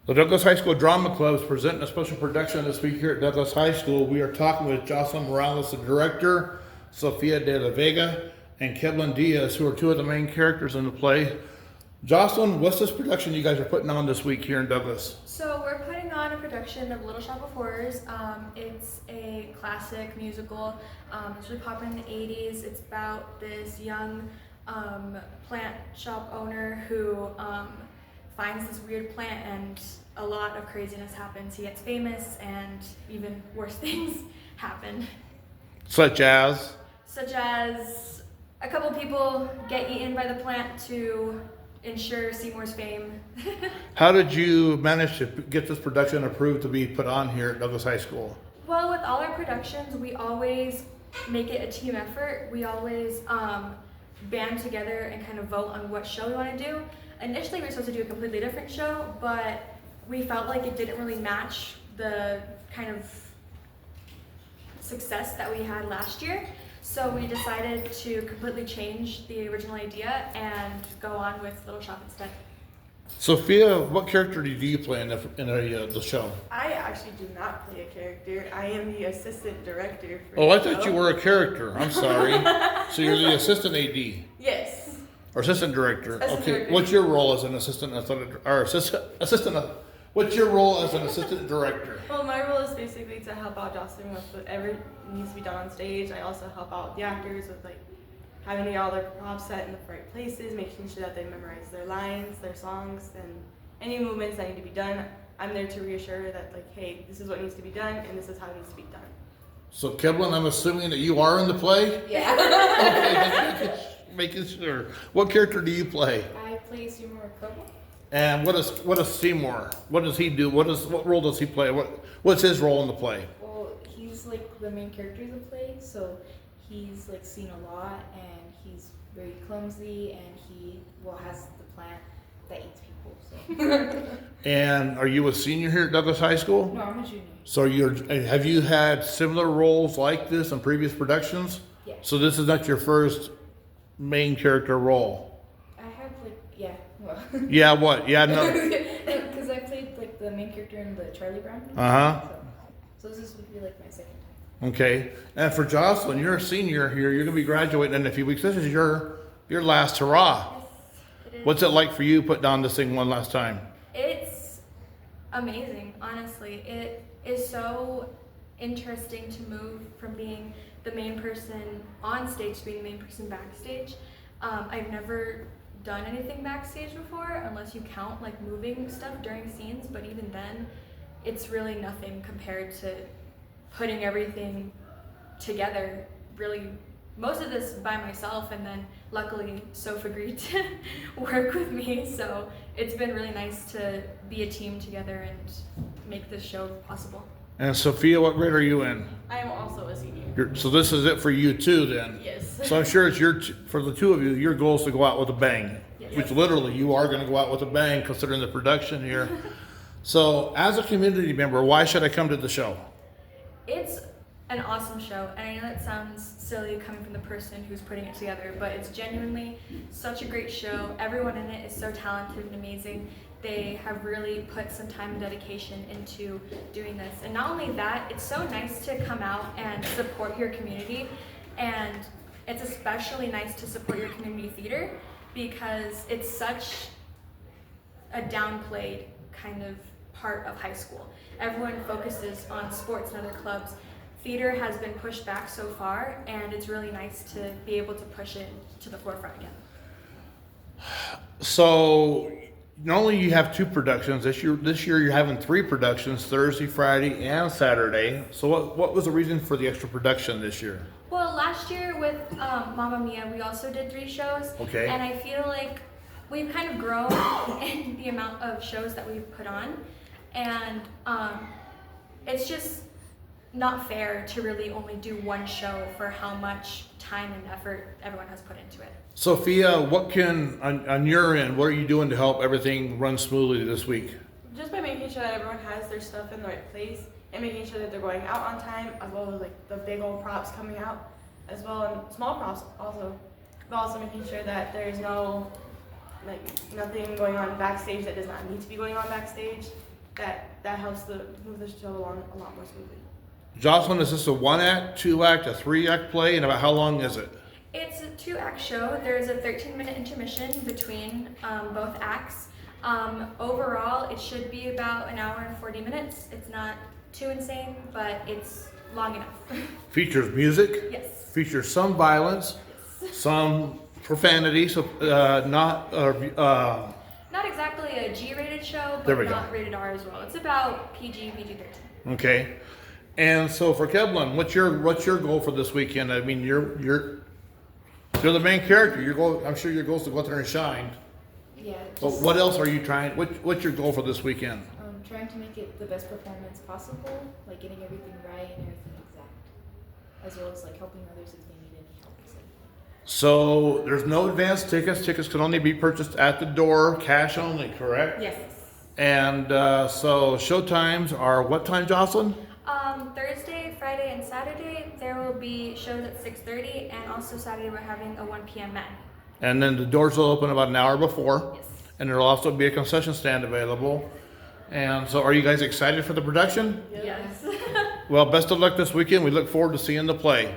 The Douglas High School Drama Clubs presenting a special production this week here at Douglas High School. We are talking with Jocelyn Morales, the director, Sofia de Vega, and Keblian Diaz, who are two of the main characters in the play. Jocelyn, what's this production you guys are putting on this week here in Douglas? So we're putting on a production of Little Shop of Horrors. It's a classic musical. It's really popular in the 80s. It's about this young plant shop owner who finds this weird plant and a lot of craziness happens. He gets famous and even worse things happen. Such as A couple people get eaten by the plant to ensure Seymour's fame. How did you manage to get this production approved to be put on here at Douglas High School? Well, with all our productions, we always make it a team effort. We always band together and kind of vote on what show we want to do. Initially, we were supposed to do a completely different show, but we felt like it didn't really match the kind of success that we had last year. So we decided to completely change the original idea and go on with Little Shop instead. Sophia, what character do you play in the show? I actually do not play a character. I am the assistant director for Oh, I the thought show. you were a character. I'm sorry. So you're the assistant AD Yes. or assistant director. Assistant Okay. director. What's your role as an assistant What's your role as an assistant director? Well, my role is basically to help out Jocelyn with whatever needs to be done on stage. I also help out the actors with having all their props set in the right places, making sure that they memorize their lines, their songs, and any movements that need to be done. I'm there to reassure that hey, this is what needs to be done and this is how it needs to be done. So Keblian, I'm assuming that you are in the play? Yeah. Okay, making sure. What character do you play? I play Seymour Kobo. And what is Seymour? What does he do? What role does he play? What's his role in the play? Well, he's like the main character of the play, so he's like seen a lot, and he's very clumsy, and he has the plant that eats people. So. And are you a senior here at Douglas High School? No, I'm a junior. So have you had similar roles like this in previous productions? Yeah. So this is not your first main character role? I have well. Yeah, what? Yeah, no. Because I played like the main character in the Charlie Brown movie. Uh-huh. So this would be like my second time. Okay. And for Jocelyn, you're a senior here. You're going to be graduating in a few weeks. This is your last hurrah. Yes, it is. What's it like for you putting on this thing one last time? It's amazing, honestly. It is so interesting to move from being the main person on stage to being the main person backstage. I've never done anything backstage before, unless you count moving stuff during scenes, but even then, it's really nothing compared to putting everything together. Really, most of this by myself, and then luckily Soph agreed to work with me, so it's been really nice to be a team together and make this show possible. And Sophia, what grade are you in? I am also a senior. So this is it for you too then? Yes. So I'm sure it's for the two of you, your goal is to go out with a bang. Yes. Which literally you are going to go out with a bang considering the production here. So as a community member, why should I come to the show? It's an awesome show, and I know it sounds silly coming from the person who's putting it together, but it's genuinely such a great show. Everyone in it is so talented and amazing. They have really put some time and dedication into doing this. And not only that, it's so nice to come out and support your community, and it's especially nice to support your community theater because it's such a downplayed kind of part of high school. Everyone focuses on sports and other clubs. Theater has been pushed back so far, and it's really nice to be able to push it to the forefront again. So normally you have two productions. This year you're having three productions, Thursday, Friday, and Saturday. So what was the reason for the extra production this year? Well, last year with Mamma Mia, we also did 3 shows. Okay. And I feel like we've kind of grown in the amount of shows that we've put on. And it's just not fair to really only do one show for how much time and effort everyone has put into it. Sophia, on your end, what are you doing to help everything run smoothly this week? Just by making sure that everyone has their stuff in the right place and making sure that they're going out on time, as well as the big old props coming out, as well and small props also. But also making sure that there's no nothing going on backstage that does not need to be going on backstage. that helps to move the show along a lot more smoothly. Jocelyn, is this a 1-act, 2-act, a 3-act play, and about how long is it? It's a 2-act show. There's a 13-minute intermission between both acts. Overall, it should be about an hour and 40 minutes. It's not too insane, but it's long enough. Features music, Yes. features some violence, some profanity, so Not exactly a G-rated show, There but we go. not rated R as well. It's about PG-13. okay. And so for Keblian, what's your goal for this weekend? I mean, you're the main character. Your goal, I'm sure your goal is to go out there and shine. Yeah. But Just, what else are you trying? What's your goal for this weekend? trying to make it the best performance possible, like getting everything right and everything exact, as well as like helping others if they need any help. So there's no advance tickets. Tickets can only be purchased at the door, cash only, correct? Yes. And so show times are what time, Jocelyn? Thursday, Friday, and Saturday there will be shows at 6:30, and also Saturday we're having a 1 p.m. matinee. And then the doors will open about an hour before. Yes. And there'll also be a concession stand available. And so are you guys excited for the production? Yes. Well, best of luck this weekend. We look forward to seeing the play.